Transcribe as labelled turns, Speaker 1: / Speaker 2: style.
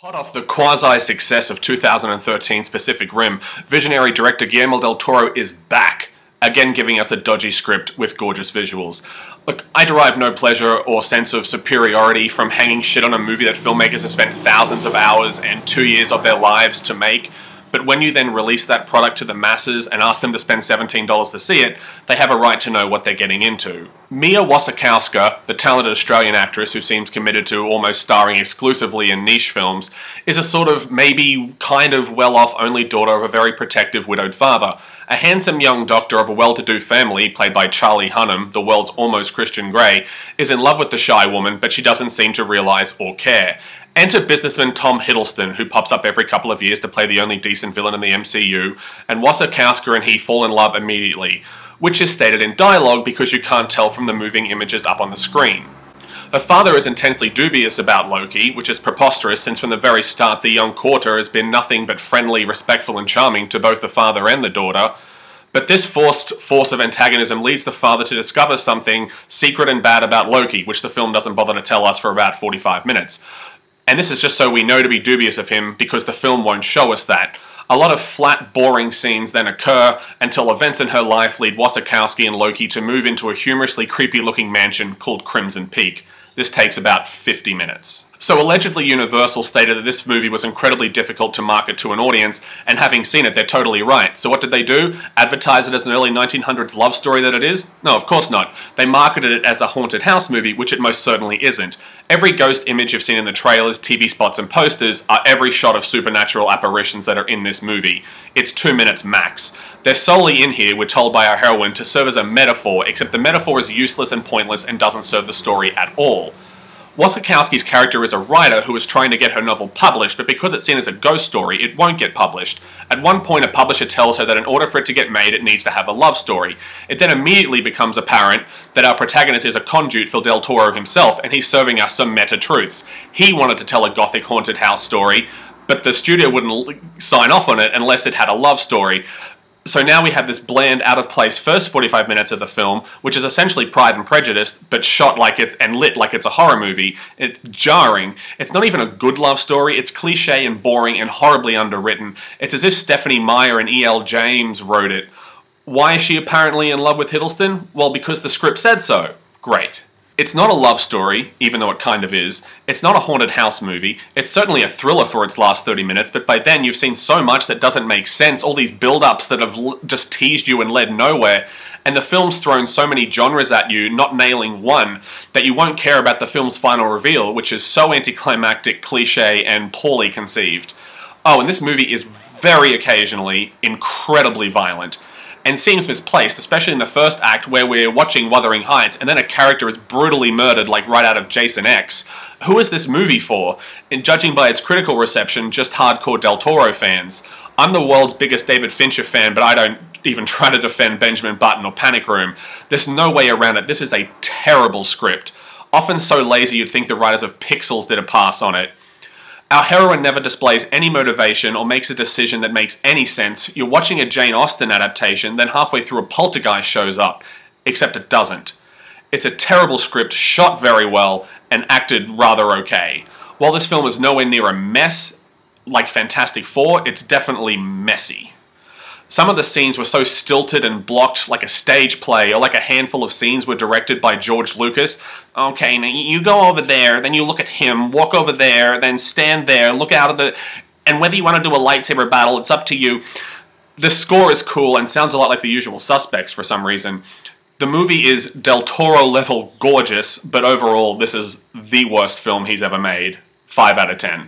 Speaker 1: Hot off the quasi-success of 2013's Pacific Rim, visionary director Guillermo del Toro is back, again giving us a dodgy script with gorgeous visuals. Look, I derive no pleasure or sense of superiority from hanging shit on a movie that filmmakers have spent thousands of hours and 2 years of their lives to make. But when you then release that product to the masses and ask them to spend $17 to see it, they have a right to know what they're getting into. Mia Wasikowska, the talented Australian actress who seems committed to almost starring exclusively in niche films, is a sort of maybe kind of well-off only daughter of a very protective widowed father. A handsome young doctor of a well-to-do family, played by Charlie Hunnam, the world's almost Christian Grey, is in love with the shy woman, but she doesn't seem to realise or care. Enter businessman Tom Hiddleston, who pops up every couple of years to play the only decent villain in the MCU, and Wasikowska and he fall in love immediately, which is stated in dialogue because you can't tell from the moving images up on the screen. Her father is intensely dubious about Loki, which is preposterous since from the very start the young courter has been nothing but friendly, respectful and charming to both the father and the daughter. But this force of antagonism leads the father to discover something secret and bad about Loki, which the film doesn't bother to tell us for about 45 minutes. And this is just so we know to be dubious of him, because the film won't show us that. A lot of flat, boring scenes then occur until events in her life lead Wasikowski and Loki to move into a humorously creepy-looking mansion called Crimson Peak. This takes about 50 minutes. So allegedly Universal stated that this movie was incredibly difficult to market to an audience, and having seen it, they're totally right. So what did they do? Advertise it as an early 1900s love story that it is? No, of course not. They marketed it as a haunted house movie, which it most certainly isn't. Every ghost image you've seen in the trailers, TV spots and posters are every shot of supernatural apparitions that are in this movie. It's 2 minutes max. They're solely in here, we're told by our heroine, to serve as a metaphor, except the metaphor is useless and pointless and doesn't serve the story at all. Wasikowski's character is a writer who is trying to get her novel published, but because it's seen as a ghost story, it won't get published. At one point, a publisher tells her that in order for it to get made, it needs to have a love story. It then immediately becomes apparent that our protagonist is a conduit for Del Toro himself, and he's serving us some meta-truths. He wanted to tell a gothic haunted house story, but the studio wouldn't sign off on it unless it had a love story. So now we have this bland, out-of-place first 45 minutes of the film, which is essentially Pride and Prejudice, but shot like it and lit like it's a horror movie. It's jarring. It's not even a good love story. It's cliche and boring and horribly underwritten. It's as if Stephanie Meyer and E.L. James wrote it. Why is she apparently in love with Hiddleston? Well, because the script said so. Great. It's not a love story, even though it kind of is. It's not a haunted house movie. It's certainly a thriller for its last 30 minutes, but by then you've seen so much that doesn't make sense, all these build-ups that have just teased you and led nowhere, and the film's thrown so many genres at you, not nailing one, that you won't care about the film's final reveal, which is so anticlimactic, cliche, and poorly conceived. Oh, and this movie is very occasionally incredibly violent, and seems misplaced, especially in the first act where we're watching Wuthering Heights and then a character is brutally murdered like right out of Jason X. Who is this movie for? And judging by its critical reception, just hardcore Del Toro fans. I'm the world's biggest David Fincher fan, but I don't even try to defend Benjamin Button or Panic Room. There's no way around it. This is a terrible script. Often so lazy you'd think the writers of Pixels did a pass on it. Our heroine never displays any motivation or makes a decision that makes any sense. You're watching a Jane Austen adaptation, then halfway through a Poltergeist shows up. Except it doesn't. It's a terrible script, shot very well, and acted rather okay. While this film is nowhere near a mess, like Fantastic Four, it's definitely messy. Some of the scenes were so stilted and blocked like a stage play, or like a handful of scenes were directed by George Lucas. Okay, now you go over there, then you look at him, walk over there, then stand there, look out of the... And whether you want to do a lightsaber battle, it's up to you. The score is cool and sounds a lot like The Usual Suspects for some reason. The movie is Del Toro level gorgeous, but overall this is the worst film he's ever made. 5 out of 10.